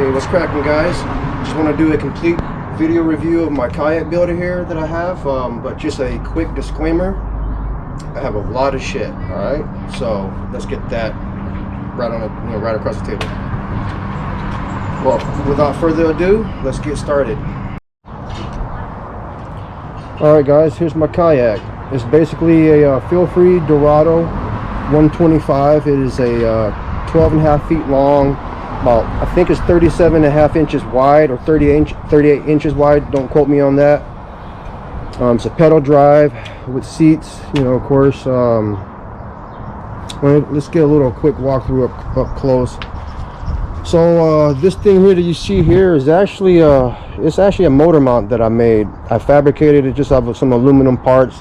Hey, what's cracking, guys? Just want to do a complete video review of my kayak builder here that I have, but just a quick disclaimer, I have a lot of shit. All right, so let's get that right on the, right across the table. Well, without further ado, let's get started. All right, guys, here's my kayak. It's basically a feel-free Dorado 125. It is a 12.5 feet long, about, I think it's 37.5 inches wide or 38 inches wide. Don't quote me on that. It's a pedal drive with seats, you know, of course. Let's get a little quick walkthrough up close. So this thing here that you see here is actually it's actually a motor mount that I made. I fabricated it just out of some aluminum parts.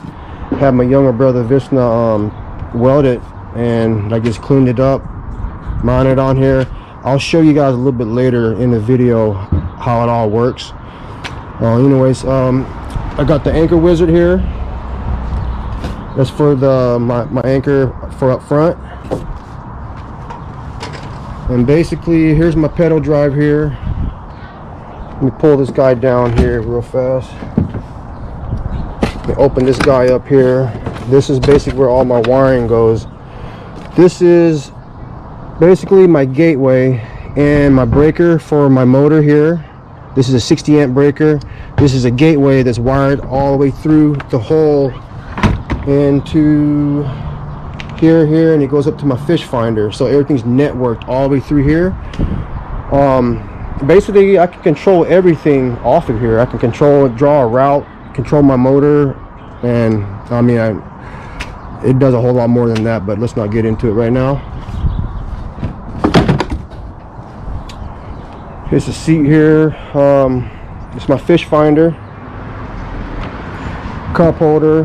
Had my younger brother Vishna weld it, and I just cleaned it up, mounted on here. I'll show you guys a little bit later in the video how it all works. Anyways, I got the anchor wizard here. That's for my anchor for up front. And basically, here's my pedal drive here. Let me pull this guy down here real fast. Let me open this guy up here. This is basically where all my wiring goes. This is basically my gateway and my breaker for my motor here. This is a 60 amp breaker. This is a gateway that's wired all the way through the hole into here, and it goes up to my fish finder. So everything's networked all the way through here. Basically, I can control everything off of here. I can control it, draw a route, control my motor, and I mean, it does a whole lot more than that, but let's not get into it right now. Here's the seat here. It's my fish finder, cup holder.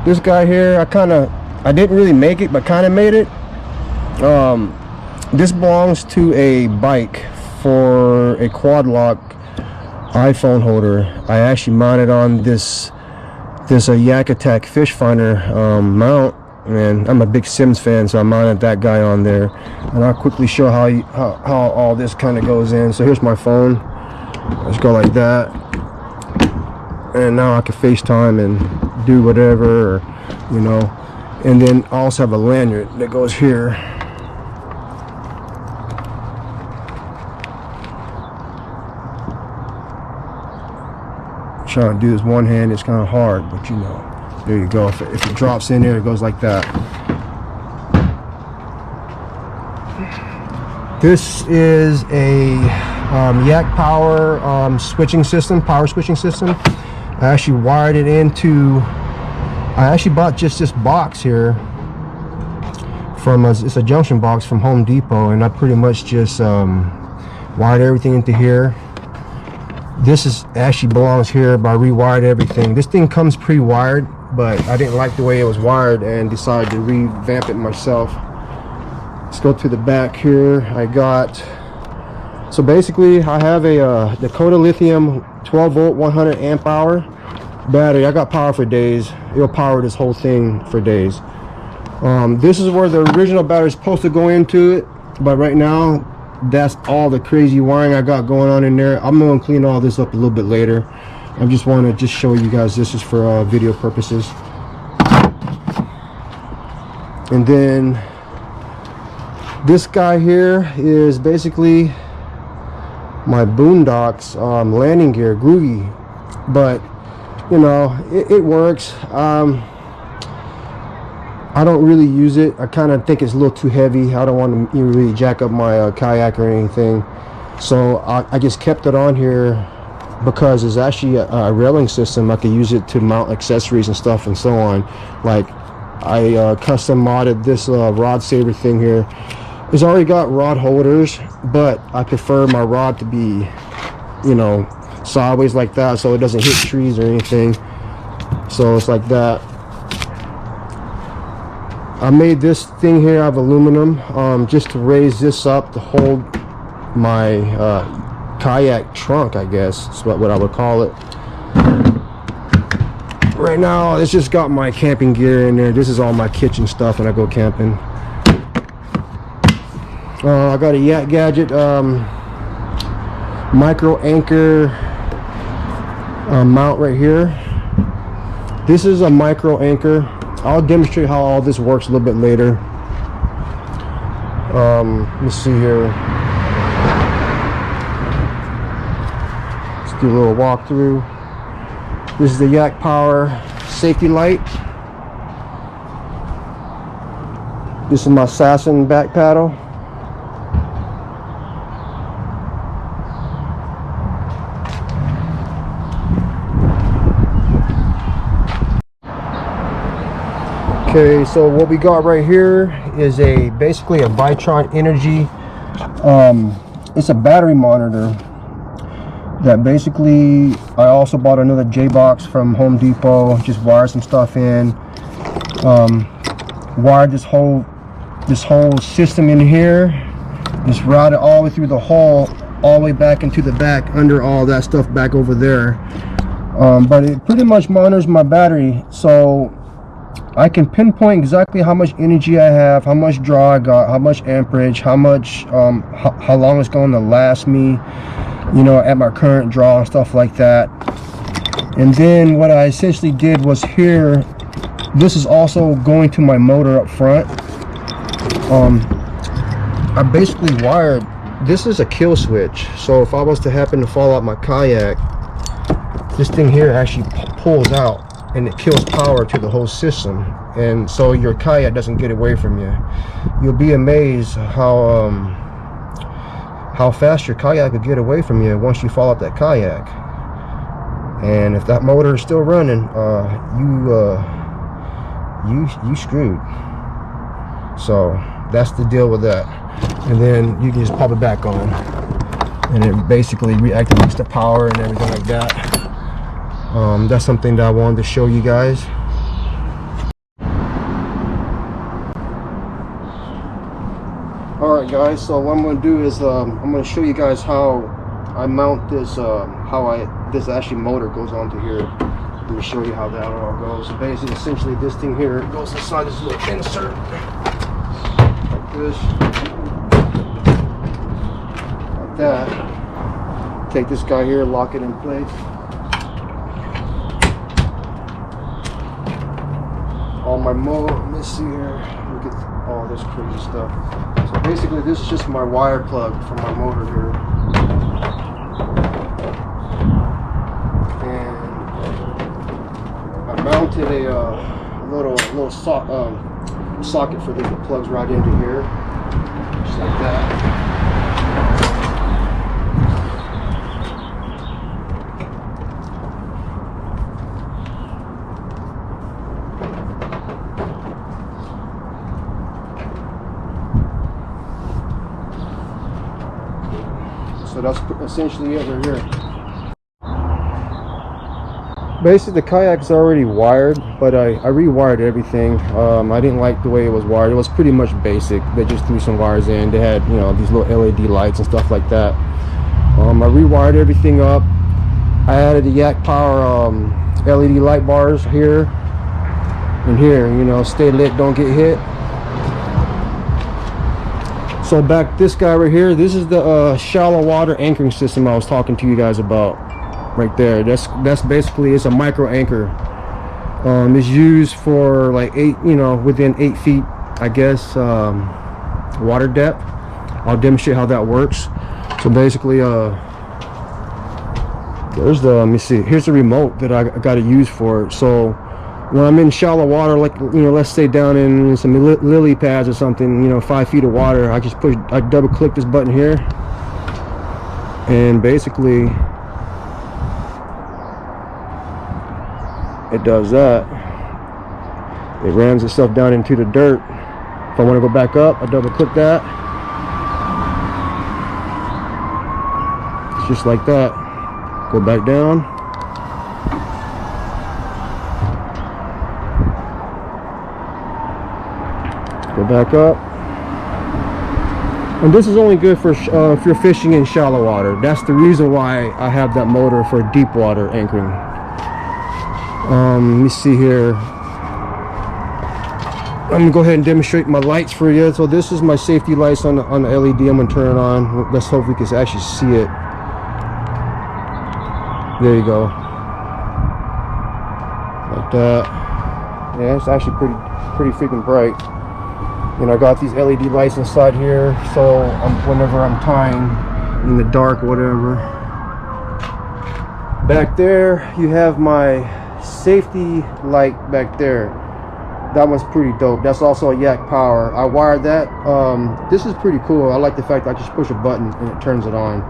This guy here, I didn't really make it, but kind of made it. This belongs to a bike for a quad lock iPhone holder. I actually mounted on this Yak Attack fish finder mount, and I'm a big Sims fan, so I mounted that guy on there. And I'll quickly show how all this kind of goes in. So here's my phone. Let's go like that, and now I can FaceTime and do whatever, or, you know. And then I also have a lanyard that goes here. Trying to do this one hand, it's kind of hard, but you know, there you go. If it drops in there, it goes like that. This is a Yak Power switching system, power switching system. I actually wired it into, I actually bought just this box here from it's a junction box from Home Depot, and I pretty much just wired everything into here. This is actually belongs here, but I rewired everything. This thing comes pre-wired, but I didn't like the way it was wired and decided to revamp it myself. Let's go to the back here. So basically, I have a Dakota Lithium 12 volt 100 amp hour battery. I got power for days. It'll power this whole thing for days. This is where the original battery is supposed to go into it, but right now that's all the crazy wiring I got going on in there. I'm going to clean all this up a little bit later. I just want to just show you guys this is for video purposes. And then this guy here is basically my Boondocks landing gear, Groovy, but you know, it works. I don't really use it. I kind of think it's a little too heavy. I don't want to really jack up my kayak or anything, so I just kept it on here because it's actually a railing system. I could use it to mount accessories and stuff and so on. Like I custom modded this rod saver thing here. It's already got rod holders, but I prefer my rod to be, you know, sideways like that, so it doesn't hit trees or anything. So it's like that. I made this thing here out of aluminum, just to raise this up to hold my kayak trunk, I guess is what I would call it. Right now it's just got my camping gear in there. This is all my kitchen stuff when I go camping. I got a Yak Gadget micro anchor mount right here. This is a micro anchor. I'll demonstrate how all this works a little bit later. Let's see here. Let's do a little walkthrough. This is the Yak Power safety light. This is my Assassin back paddle. Okay, so what we got right here is basically a Vitron Energy. It's a battery monitor that basically, I also bought another J-Box from Home Depot, just wired some stuff in, wired this whole system in here, just routed all the way through the hole, all the way back into the back, under all that stuff back over there. But it pretty much monitors my battery, so I can pinpoint exactly how much energy I have, how much draw I got, how much amperage, how much, how long it's going to last me, you know, at my current draw and stuff like that. And then what I essentially did was here, this is also going to my motor up front. I basically wired, this is a kill switch, so if I was to happen to fall out my kayak, this thing here actually pulls out and it kills power to the whole system, and so your kayak doesn't get away from you. You'll be amazed how fast your kayak could get away from you once you fall out that kayak. And if that motor is still running, you screwed. So that's the deal with that. And then you can just pop it back on, and it basically reactivates the power and everything like that. That's something that I wanted to show you guys. Alright guys, so what I'm going to do is I'm going to show you guys how I mount this, this actually motor goes onto here. Let me show you how that all goes. So basically, essentially this thing here goes inside this little insert like this, like that. Take this guy here, lock it in place. All my let's see here, look at all this crazy stuff. So basically this is just my wire plug for my motor here. And I mounted a little socket for this that plugs right into here, just like that. So that's essentially it right here. Basically the kayak's already wired, but I rewired everything. I didn't like the way it was wired. It was pretty much basic. They just threw some wires in. They had, you know, these little LED lights and stuff like that. I rewired everything up. I added the Yak Power LED light bars here and here, you know, stay lit, don't get hit. So back this guy right here, this is the shallow water anchoring system I was talking to you guys about right there. That's basically, it's a micro anchor. It's used for like within 8 feet, I guess, water depth. I'll demonstrate how that works. So basically, there's the, let me see, here's the remote that I got to use for it. So when I'm in shallow water, like, you know, let's say down in some lily pads or something, you know, 5 feet of water, I just I double click this button here, and basically it does that. It rams itself down into the dirt. If I want to go back up, I double click that. It's just like that. Go back down. Go back up. And this is only good for if you're fishing in shallow water. That's the reason why I have that motor for deep water anchoring. Let me see here. I'm gonna go ahead and demonstrate my lights for you. So this is my safety lights on the LED. I'm gonna turn it on. Let's hope we can actually see it. There you go. Like that. Yeah, it's actually pretty freaking bright. And I got these LED lights inside here, so whenever I'm tying in the dark or whatever. Back there, you have my safety light back there. That one's pretty dope. That's also a yak power. I wired that. This is pretty cool. I like the fact that I just push a button and it turns it on.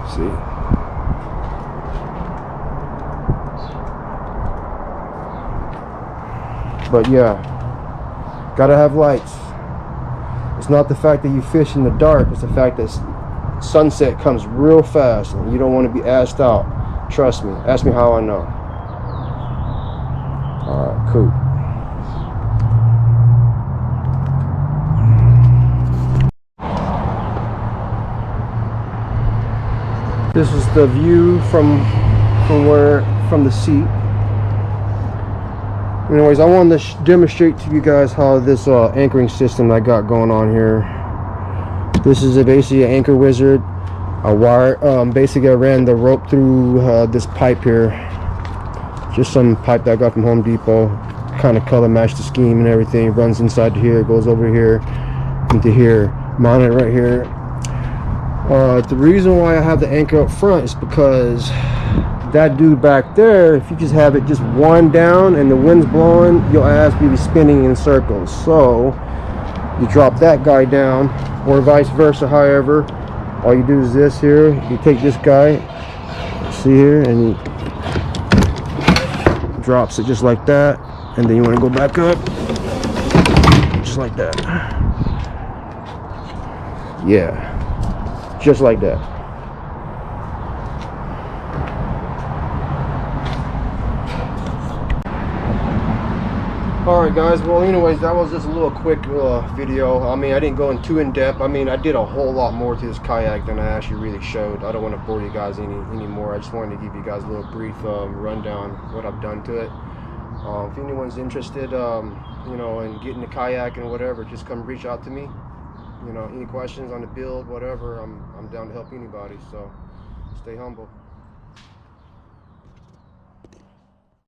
See. But yeah, gotta have lights. It's not the fact that you fish in the dark, it's the fact that sunset comes real fast and you don't want to be assed out. Trust me. Ask me how I know. Alright, cool. This is the view from the seat. Anyways, I wanted to demonstrate to you guys how this anchoring system I got going on here. This is basically an anchor wizard. I basically I ran the rope through this pipe here. Just some pipe that I got from Home Depot. Kind of color matched the scheme and everything. It runs inside here, goes over here into here. Mount it right here. The reason why I have the anchor up front is because that dude back there, if you just have it just one down and the wind's blowing, your ass will be spinning in circles. So you drop that guy down, or vice versa. However, all you do is this here. You take this guy, see here, and he drops it just like that, and then you want to go back up just like that. Yeah, just like that. Alright guys, well anyways, that was just a little quick video. I mean, I didn't go in too in depth. I mean, I did a whole lot more to this kayak than I actually really showed. I don't want to bore you guys anymore. I just wanted to give you guys a little brief rundown what I've done to it. If anyone's interested, you know, in getting a kayak and whatever, just come reach out to me. You know, any questions on the build, whatever, I'm down to help anybody. So stay humble.